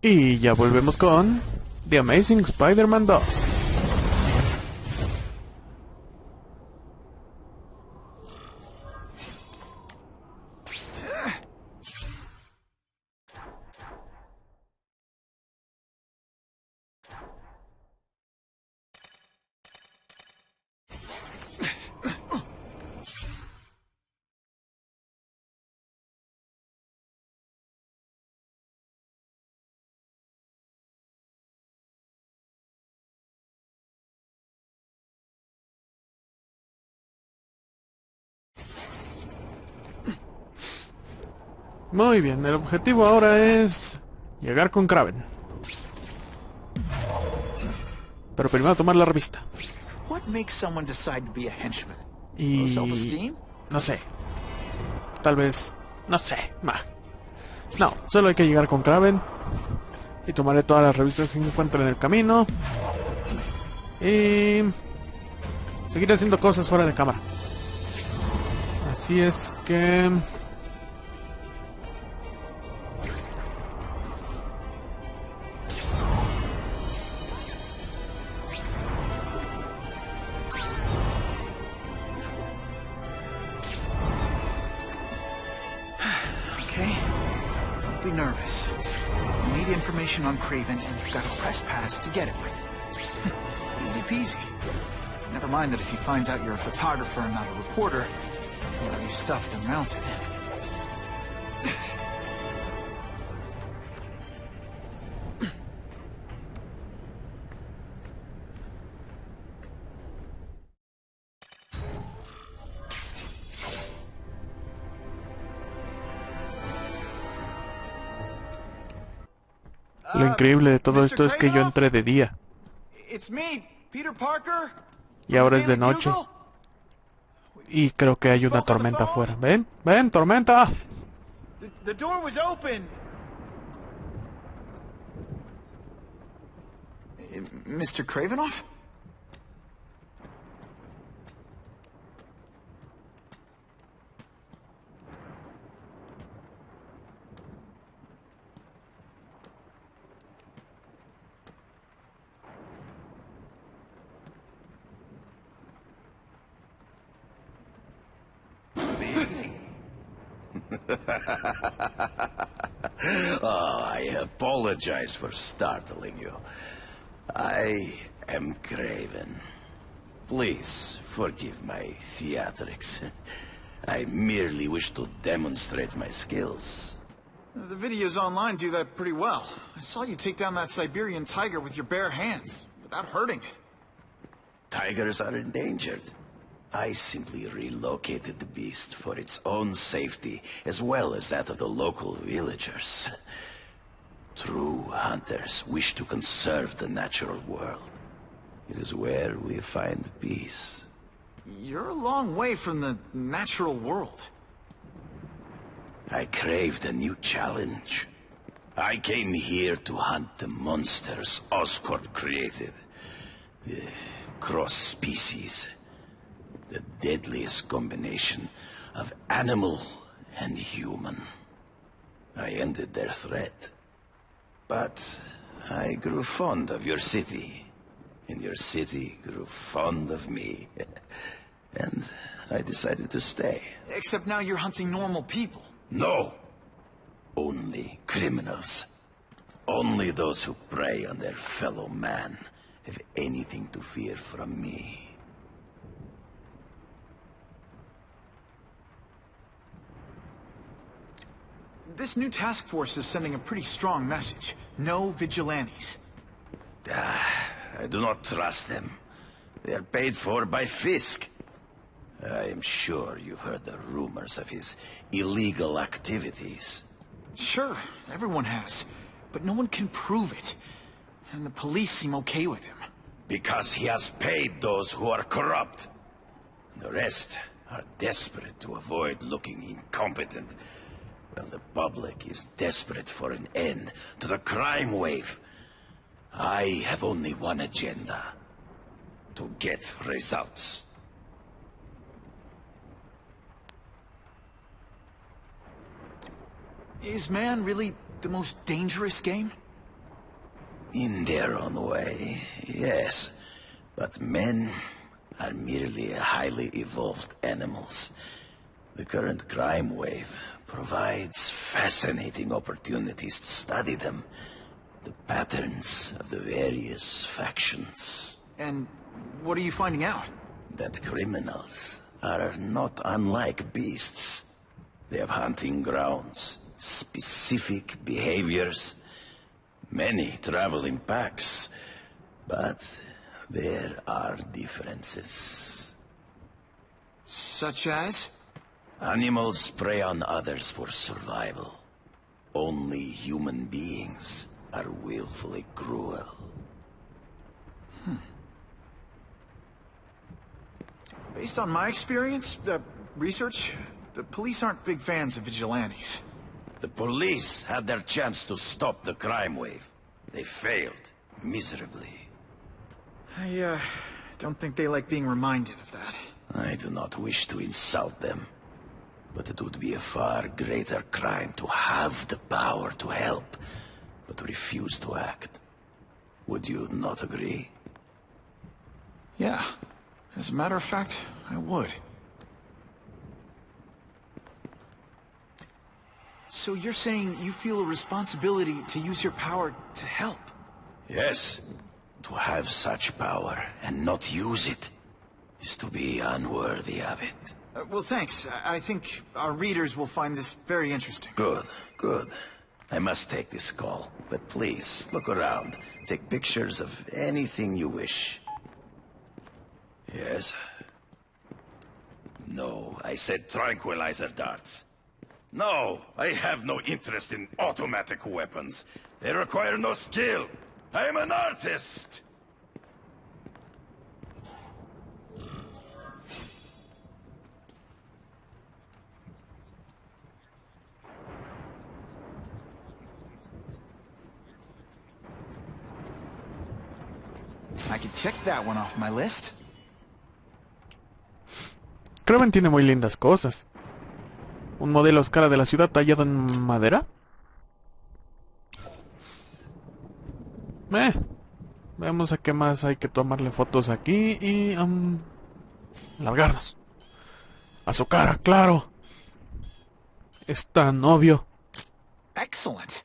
Y ya volvemos con The Amazing Spider-Man 2. Muy bien, el objetivo ahora es llegar con Kraven. Pero primero tomar la revista. Y... no sé. Tal vez... no sé. No, solo hay que llegar con Kraven. Y tomaré todas las revistas que encuentre en el camino. Y... seguiré haciendo cosas fuera de cámara. Así es que... Don't be nervous. You need information on Kraven, and you've got a press pass to get it with. Easy peasy. Never mind that if he finds out you're a photographer and not a reporter, he'll have you stuffed and mounted. Lo increíble de todo esto es que yo entré de día. Y ahora es de noche. Y creo que hay una tormenta afuera. ¿Ven? ¡Ven, tormenta! The door was open. Mr. Kravinoff? Oh, I apologize for startling you. I am Craven. Please forgive my theatrics. I merely wish to demonstrate my skills. The videos online do that pretty well. I saw you take down that Siberian tiger with your bare hands, without hurting it. Tigers are endangered. I simply relocated the beast for its own safety, as well as that of the local villagers. True hunters wish to conserve the natural world. It is where we find peace. You're a long way from the natural world. I craved a new challenge. I came here to hunt the monsters Oscorp created. The cross-species. The deadliest combination of animal and human. I ended their threat. But I grew fond of your city. And your city grew fond of me. And I decided to stay. Except now you're hunting normal people. No! Only criminals. Only those who prey on their fellow man have anything to fear from me. This new task force is sending a pretty strong message. No vigilantes. I do not trust them. They are paid for by Fisk. I am sure you've heard the rumors of his illegal activities. Sure, everyone has. But no one can prove it. And the police seem okay with him. Because he has paid those who are corrupt. The rest are desperate to avoid looking incompetent. Well, the public is desperate for an end to the crime wave. I have only one agenda. To get results. Is man really the most dangerous game? In their own way, yes. But men are merely highly evolved animals. The current crime wave provides fascinating opportunities to study them. The patterns of the various factions. And what are you finding out? That criminals are not unlike beasts. They have hunting grounds, specific behaviors. Many travel in packs, but there are differences. Such as? Animals prey on others for survival. Only human beings are willfully cruel. Based on my experience, research, the police aren't big fans of vigilantes. The police had their chance to stop the crime wave. They failed miserably. I don't think they like being reminded of that. I do not wish to insult them, but it would be a far greater crime to have the power to help, but refuse to act. Would you not agree? Yeah. As a matter of fact, I would. So you're saying you feel a responsibility to use your power to help? Yes. To have such power and not use it is to be unworthy of it. Well, thanks. I think our readers will find this very interesting. Good, good. I must take this call, but please, look around. Take pictures of anything you wish. Yes? No, I said tranquilizer darts. No, I have no interest in automatic weapons. They require no skill. I am an artist! I can check that one off my list. Kraven tiene muy lindas cosas. Un modelo a escala de la ciudad tallado en madera. Veamos a qué más hay que tomarle fotos aquí y... largarnos. A su cara, claro. Es tan obvio. Excellent.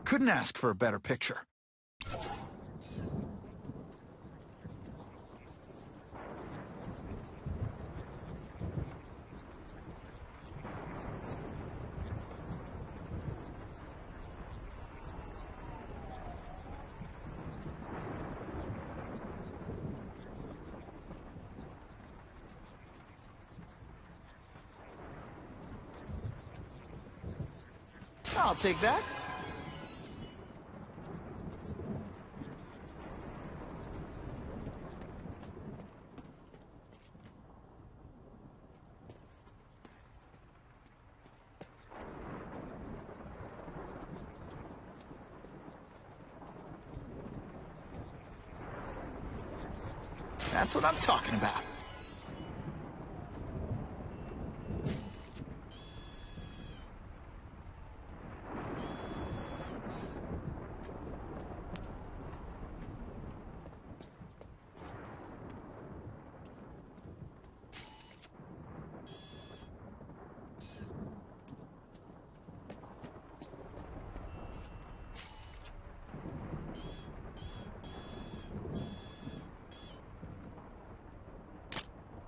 Couldn't ask for a better picture. I'll take that. That's what I'm talking about.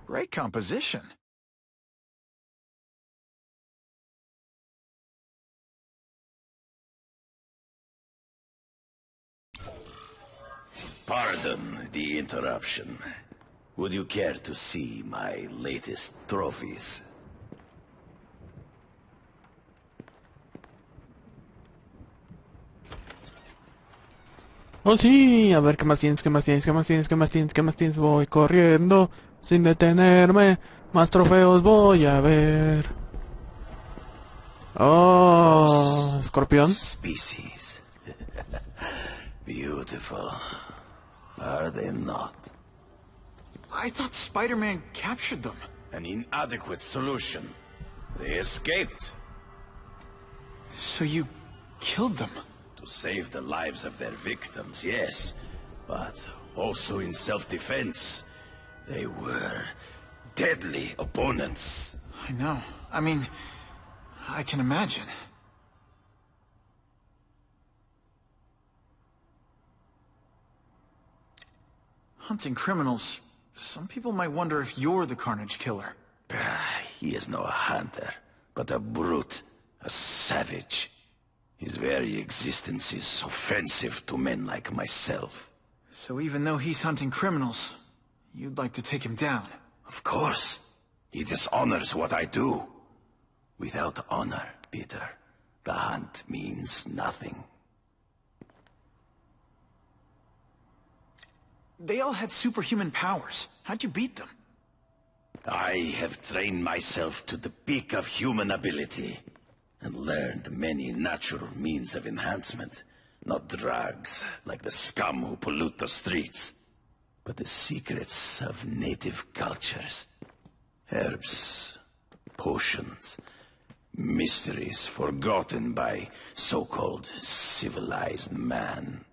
Great composition. Pardon the interruption. Would you care to see my latest trophies? Oh sí, a ver qué más tienes, qué más tienes, qué más tienes, qué más tienes, qué más tienes. Voy corriendo sin detenerme. Más trofeos voy a ver. Oh, escorpión. Species. Beautiful. Are they not? I thought Spider-Man captured them. An inadequate solution. They escaped. So you killed them? To save the lives of their victims, yes. But also in self-defense. They were deadly opponents. I know. I mean, I can imagine. Hunting criminals. Some people might wonder if you're the Carnage Killer. He is no hunter, but a brute, a savage. His very existence is offensive to men like myself. So even though he's hunting criminals, you'd like to take him down? Of course. He dishonors what I do. Without honor, Peter, the hunt means nothing. They all had superhuman powers. How'd you beat them? I have trained myself to the peak of human ability, and learned many natural means of enhancement. Not drugs, like the scum who pollute the streets, but the secrets of native cultures. Herbs, potions, mysteries forgotten by so-called civilized man.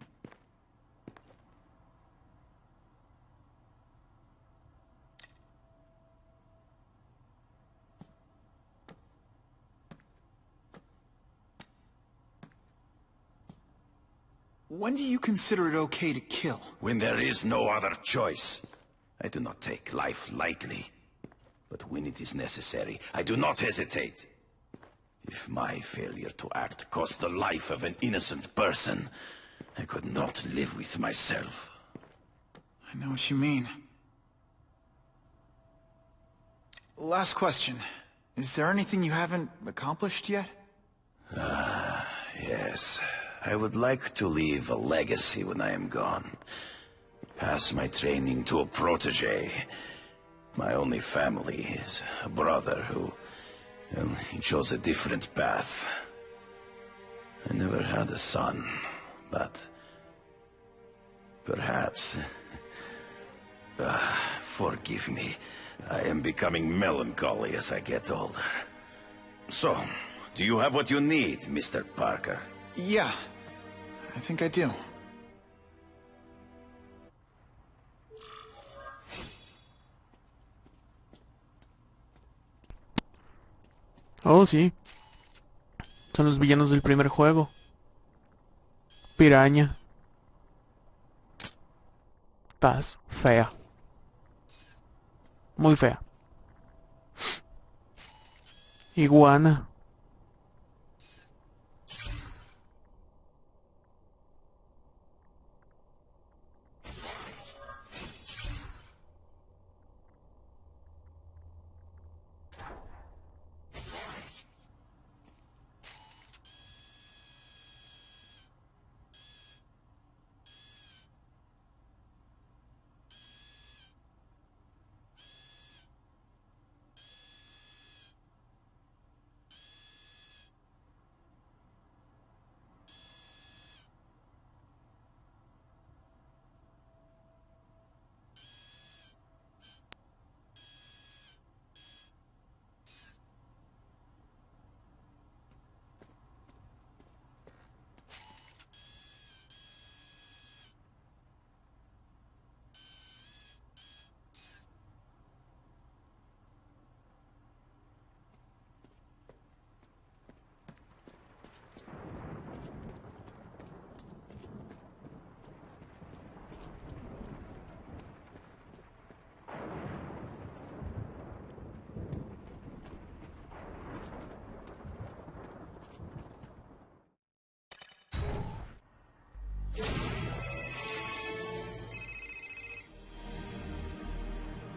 When do you consider it okay to kill? When there is no other choice. I do not take life lightly. But when it is necessary, I do not hesitate. If my failure to act cost the life of an innocent person, I could not live with myself. I know what you mean. Last question. Is there anything you haven't accomplished yet? Yes. I would like to leave a legacy when I am gone. Pass my training to a protege. My only family is a brother who... well, he chose a different path. I never had a son, but... perhaps... forgive me. I am becoming melancholy as I get older. So, do you have what you need, Mr. Parker? Yeah. I think I do. Oh, sí. Son los villanos del primer juego. Piraña. Estás fea. Muy fea. Iguana.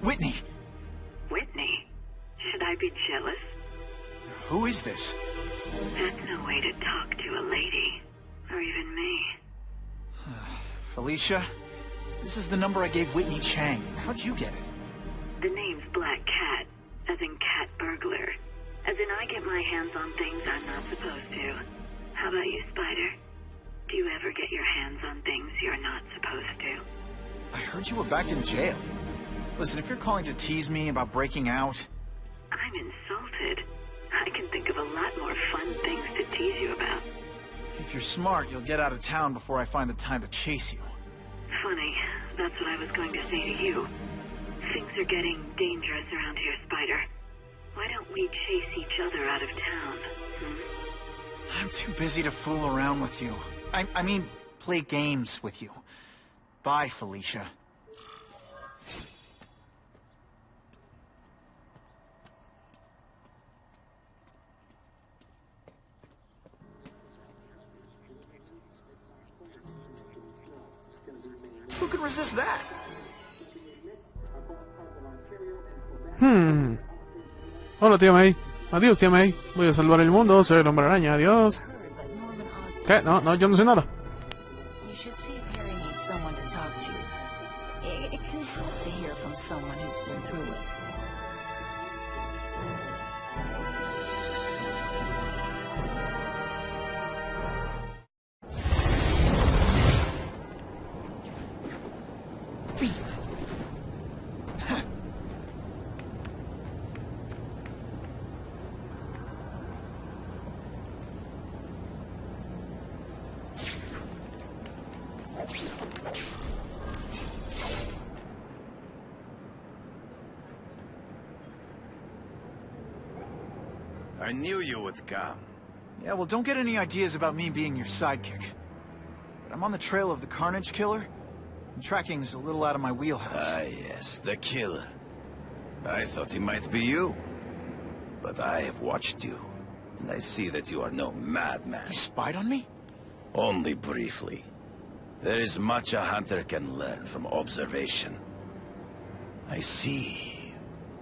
Whitney! Whitney? Should I be jealous? Who is this? That's no way to talk to a lady. Or even me. Felicia, this is the number I gave Whitney Chang. How'd you get it? The name's Black Cat, as in cat burglar. As in I get my hands on things I'm not supposed to. How about you, Spider? Do you ever get your hands on things you're not supposed to? I heard you were back in jail. Listen, if you're calling to tease me about breaking out... I'm insulted. I can think of a lot more fun things to tease you about. If you're smart, you'll get out of town before I find the time to chase you. Funny, that's what I was going to say to you. Things are getting dangerous around here, Spider. Why don't we chase each other out of town, I'm too busy to fool around with you. I mean, play games with you. Bye, Felicia. Who can resist that? Hola, tía May. Adiós, tía May. Voy a salvar el mundo. Soy el hombre araña. Adiós. ¿Qué? No, yo no sé nada. You should see if Harry needs someone to talk to. It can help to hear from someone who's been through it. I knew you would come. Yeah, well, don't get any ideas about me being your sidekick. But I'm on the trail of the Carnage Killer, and tracking's a little out of my wheelhouse. Ah, yes, the killer. I thought he might be you. But I have watched you, and I see that you are no madman. You spied on me? Only briefly. There is much a hunter can learn from observation. I see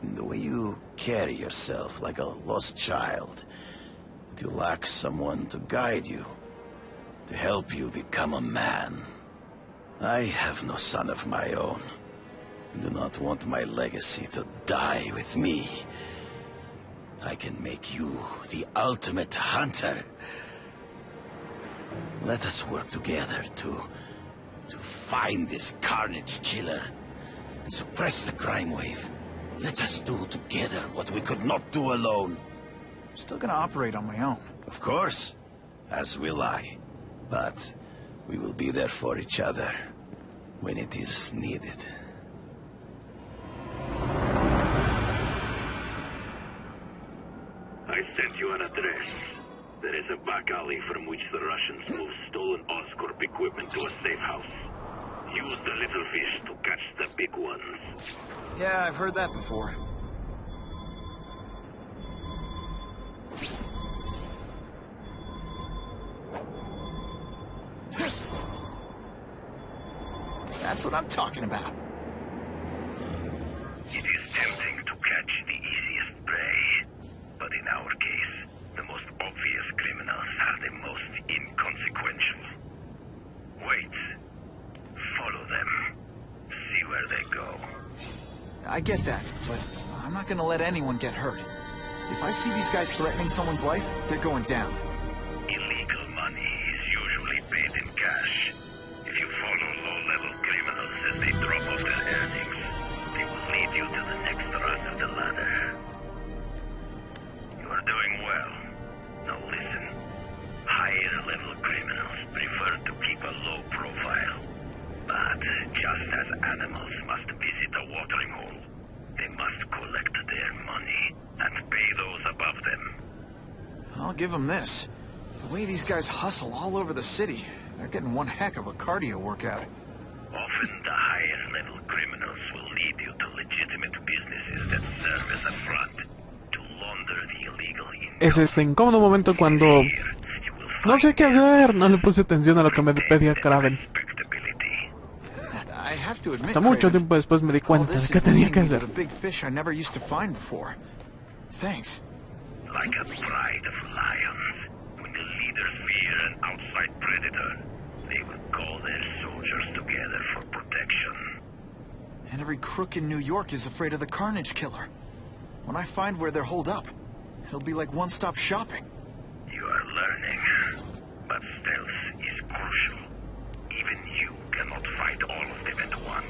in the way you carry yourself like a lost child, that you lack someone to guide you, to help you become a man. I have no son of my own. I do not want my legacy to die with me. I can make you the ultimate hunter. Let us work together to find this Carnage Killer and suppress the crime wave. Let us do together what we could not do alone. I'm still gonna operate on my own. Of course, as will I. But we will be there for each other when it is needed. I sent you an address. There is a back alley from which the Russians move stolen Oscorp equipment to a safe house. Use the little fish to catch the big ones. Yeah, I've heard that before. That's what I'm talking about. It is tempting to catch the easiest prey, but in our case, the most obvious criminals are the most inconsequential. Wait. Follow them. See where they go. I get that, but I'm not gonna let anyone get hurt. If I see these guys threatening someone's life, they're going down. Illegal money is usually paid in cash. If you follow low-level criminals as they drop off their earnings, they will lead you to the next rung of the ladder. You are doing well. Now listen. Higher-level criminals prefer to keep a low profile. But just as animals must visit a watering hole, they must collect their money and pay those above them. I'll give them this. The way these guys hustle all over the city, they're getting one heck of a cardio workout. Often the higher level criminals will lead you to legitimate businesses that serve as a front to launder the illegal income. Es este incómodo momento cuando no sé qué hacer. No le puse atención a lo que me pedía Kraven. Hasta mucho tiempo después me di cuenta de qué tenía que hacer. Thanks. Like a pride of lions, when the leaders fear an outside predator, they will call their soldiers together every crook in New York is afraid of the Carnage Killer. When I find where they're holed up, it'll be like one-stop shopping. You are learning, but stealth is crucial. Even you cannot fight all of them at once.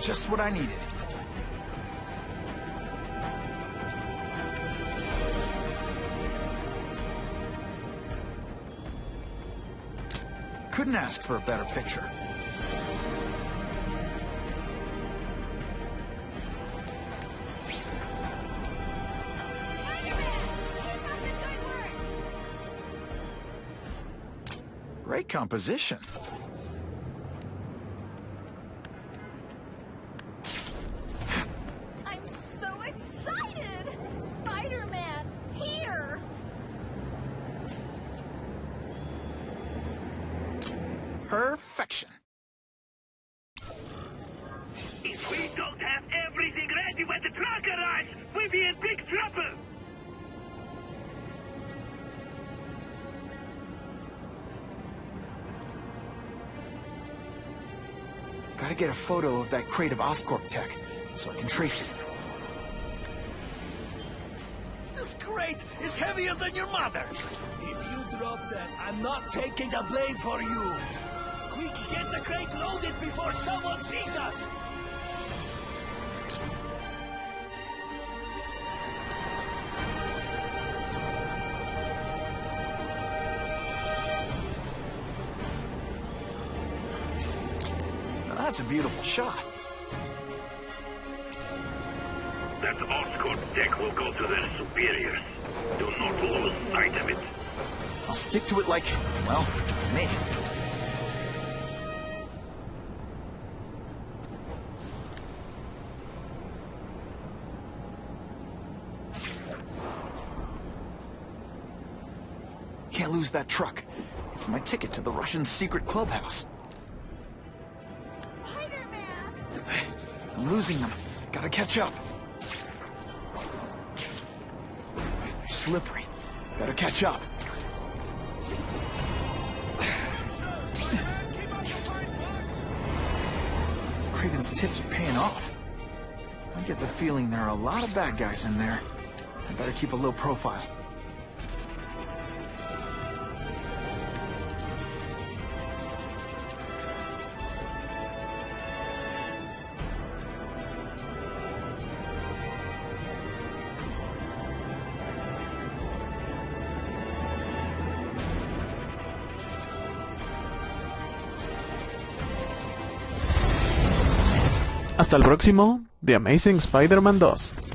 Just what I needed. Couldn't ask for a better picture. Great composition. I'm so excited! Spider-Man, here! Perfection. If we don't have everything ready when the truck arrives, we'll be in big trouble! Gotta get a photo of that crate of Oscorp tech, so I can trace it. This crate is heavier than your mother. If you drop that, I'm not taking the blame for you. Quick, get the crate loaded before someone sees us. Now that's a beautiful shot. That Oscorp tech will go to their superiors. Do not lose sight of it. I'll stick to it like, well, me. Can't lose that truck. It's my ticket to the Russian secret clubhouse. Spider-Man! I'm losing them. Gotta catch up. They're slippery. Gotta catch up. Craven's tips are paying off. I get the feeling there are a lot of bad guys in there. I better keep a low profile. Hasta el próximo, The Amazing Spider-Man 2.